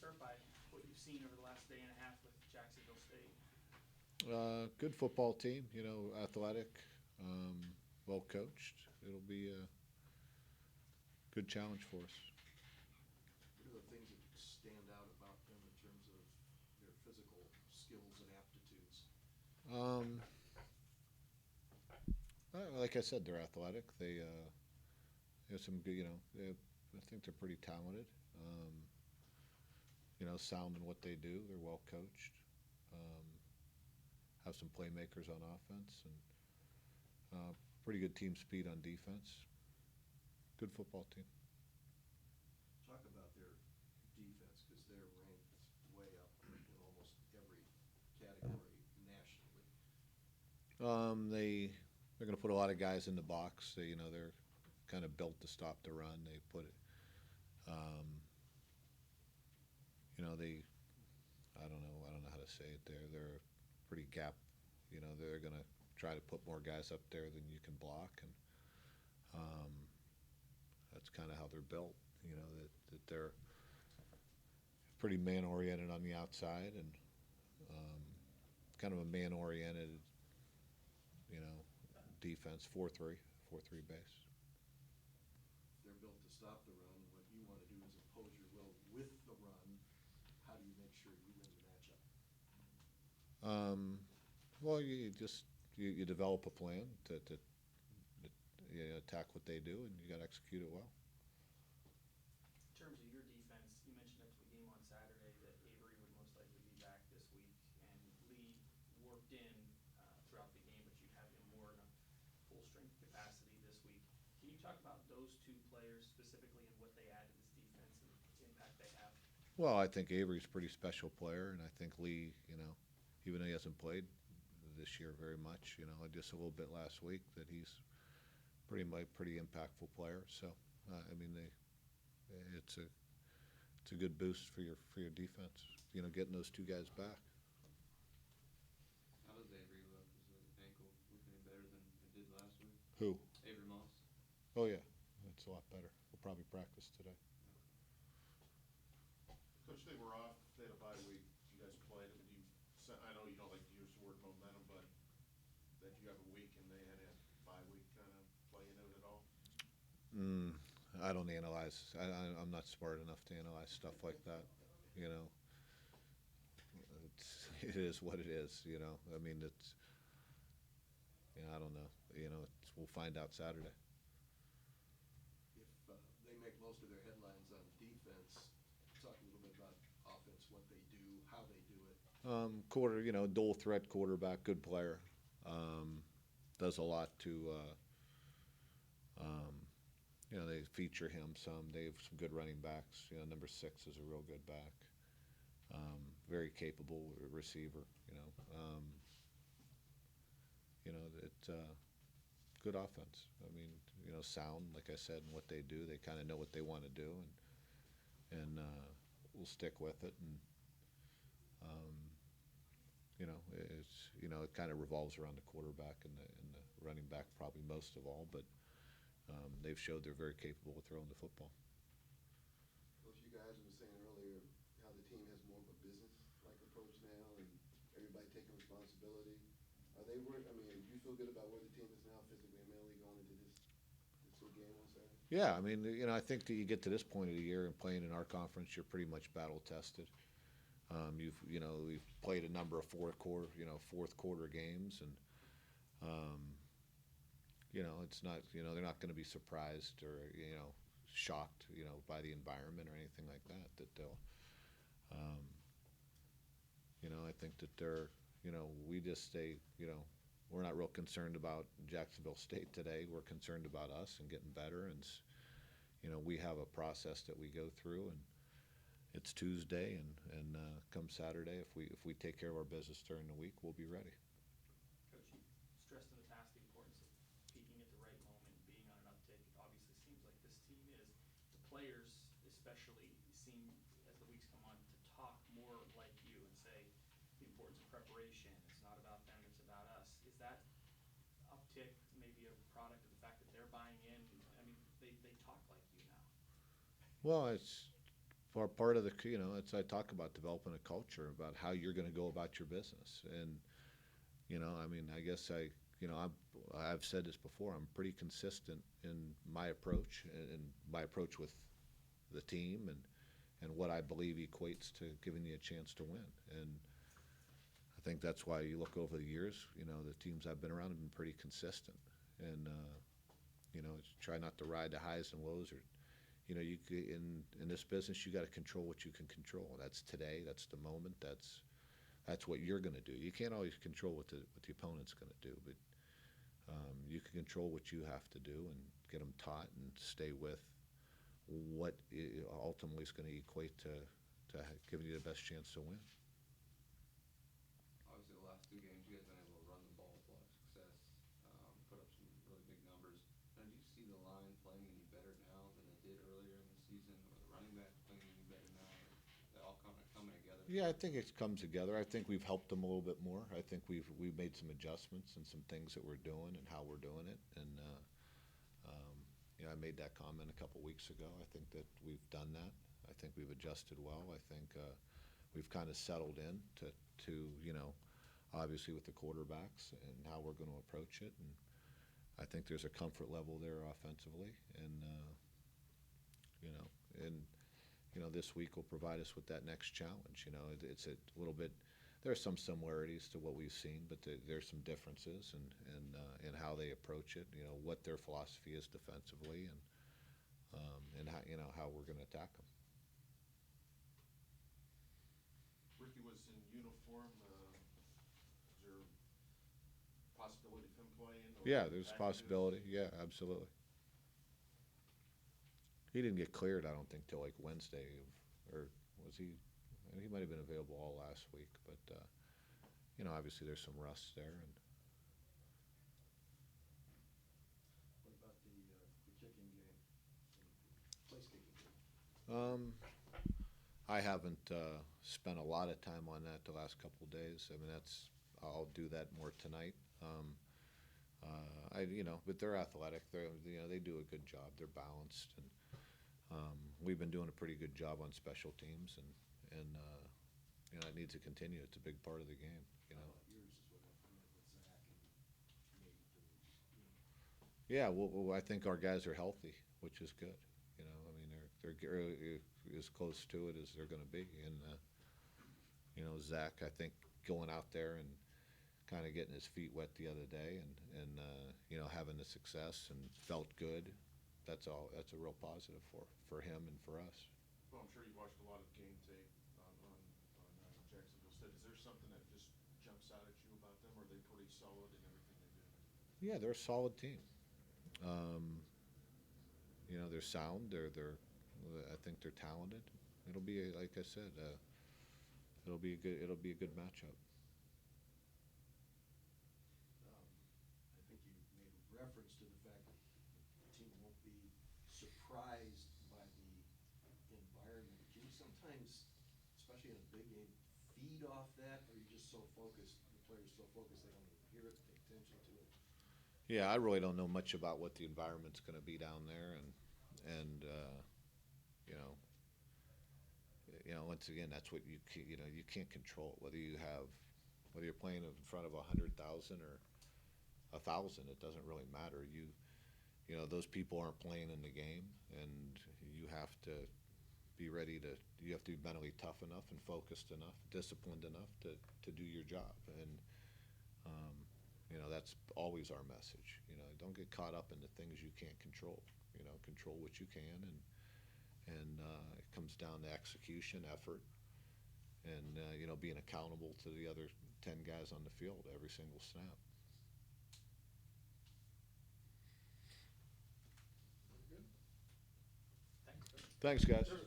start by what you've seen over the last day and a half with Jacksonville State. Good football team, athletic, well coached. It'll be a good challenge for us. What are the things that stand out about them in terms of their physical skills and aptitudes? Um, like I said, they're athletic. They have some good, I think they're pretty talented. Sound in what they do. They're well coached. Um, have some playmakers on offense and pretty good team speed on defense. Good football team. Talk about their defense, because they're ranked way up in almost every category nationally. They're going to put a lot of guys in the box. They're kind of built to stop the run. They put it. Um, they. I don't know how to say it. They're pretty gap. They're going to try to put more guys up there than you can block, and um, that's kind of how they're built. That they're pretty man oriented on the outside and um, kind of a man oriented, you know, defense 4-3, 4-3 base. They're built to stop the run. What you want to do is impose your will with the run. How do you make sure you win the matchup? Well, you develop a plan to attack what they do, and you got to execute it well. In terms of your defense, you mentioned after the game on Saturday that Avery would most likely be back this week, and Lee worked in throughout the game, but you'd have him more in a full strength capacity this week. Can you talk about those two players specifically and what they add to this defense and the impact they have? Well, I think Avery's a pretty special player, and I think Lee, even though he hasn't played this year very much, just a little bit last week, that he's pretty impactful player. So, it's a good boost for your defense. Getting those two guys back. How does Avery look? Is his ankle looking any better than it did last week? Who? Avery Moss. Oh yeah, it's a lot better. We'll probably practice today. Coach, they were off. They had a bye week. You guys played. I know you don't like to use the word momentum, but that you have a week and they had a bye week kind of play into it at all? I don't analyze. I'm not smart enough to analyze stuff like that. You know, it is what it is. I mean, I don't know. We'll find out Saturday. If they make most of their headlines on defense, talk a little bit about offense, what they do, how they do it. Dual threat quarterback, good player. Does a lot to. They feature him some. They have some good running backs. Number 6 is a real good back. Very capable receiver. It's good offense. I mean, sound, like I said, and what they do. They kind of know what they want to do, and we'll stick with it. And it kind of revolves around the quarterback and the running back probably most of all. But they've showed they're very capable of throwing the football. Coach, you guys were saying earlier how the team has more of a business-like approach now, and everybody taking responsibility. Are they worried? I mean, do you feel good about where the team is now, physically and mentally, going into this big game on Saturday? Yeah, I mean, I think that you get to this point of the year and playing in our conference, you're pretty much battle tested. We've played a number of fourth quarter games, and it's not, they're not going to be surprised or shocked, by the environment or anything like that. That they'll, I think that they're, we just stay, we're not real concerned about Jacksonville State today. We're concerned about us and getting better, and we have a process that we go through, and it's Tuesday, and come Saturday, if we take care of our business during the week, we'll be ready. Coach, you stressed in the past the importance of peaking at the right moment, being on an uptick. It obviously seems like this team is. The players especially seem, as the weeks come on, to talk more like you and say the importance of preparation. It's not about them, it's about us. Is that uptick maybe a product of the fact that they're buying in? I mean, they talk like you now. Well, it's part of the, it's, I talk about developing a culture about how you're gonna go about your business. And, I mean, I guess I've said this before, I'm pretty consistent in my approach and my approach with the team and what I believe equates to giving you a chance to win. And I think that's why you look over the years, the teams I've been around have been pretty consistent. And, try not to ride the highs and lows, or, in this business, you got to control what you can control. That's today, that's the moment, that's what you're going to do. You can't always control what the opponent's going to do, but you can control what you have to do and get them taught and stay with what ultimately is going to equate to giving you the best chance to win. Obviously, the last 2 games, you guys been able to run the ball with a lot of success, put up some really big numbers. Now, do you see the line playing any better now than they did earlier in the season, or the running backs playing any better now? Or they all kind of coming together? Yeah, I think it comes together. I think we've helped them a little bit more. I think we've made some adjustments and some things that we're doing and how we're doing it. And I made that comment a couple weeks ago. I think that we've done that. I think we've adjusted well. I think we've kind of settled in to obviously with the quarterbacks and how we're going to approach it. And I think there's a comfort level there offensively. And this week will provide us with that next challenge. It's a little bit. There are some similarities to what we've seen, but there's some differences in how they approach it. What their philosophy is defensively, and how we're going to attack them. Ricky was in uniform. Is there possibility of him playing? Or Yeah, there's a active? possibility. Yeah, absolutely. He didn't get cleared, I don't think, till like Wednesday, or was he? He might have been available all last week, but obviously there's some rust there. And What about the kicking game, place kicking game? I haven't spent a lot of time on that the last couple of days. I mean, I'll do that more tonight. But they're athletic. They do a good job. They're balanced, and we've been doing a pretty good job on special teams, and it needs to continue. It's a big part of the game. Yours is what I meant with Zach and Nate. Yeah, well, I think our guys are healthy, which is good. I mean, they're as close to it as they're going to be. And Zach, I think going out there and kind of getting his feet wet the other day, and having the success and felt good. That's a real positive for him and for us. Well, I'm sure you've watched a lot of game tape on Jacksonville State. Is there something that just jumps out at you about them, or are they pretty solid in everything they do? Yeah, they're a solid team. They're sound. I think they're talented. It'll be, like I said, it'll be a good matchup. I think you made reference to the fact that the team won't be surprised by the environment. Do you sometimes, especially in a big game, feed off that, or are you just so focused, the players so focused they don't even hear it, pay attention to it? Yeah, I really don't know much about what the environment's going to be down there, and once again, that's what you can't control. Whether you're playing in front of 100,000 or 1,000, it doesn't really matter. Those people aren't playing in the game, and you have to be ready to. You have to be mentally tough enough and focused enough, disciplined enough to do your job. And that's always our message. Don't get caught up in the things you can't control. Control what you can, and it comes down to execution, effort, and being accountable to the other 10 guys on the field every single snap. Good. Thanks, Coach. Thanks, guys. Sure.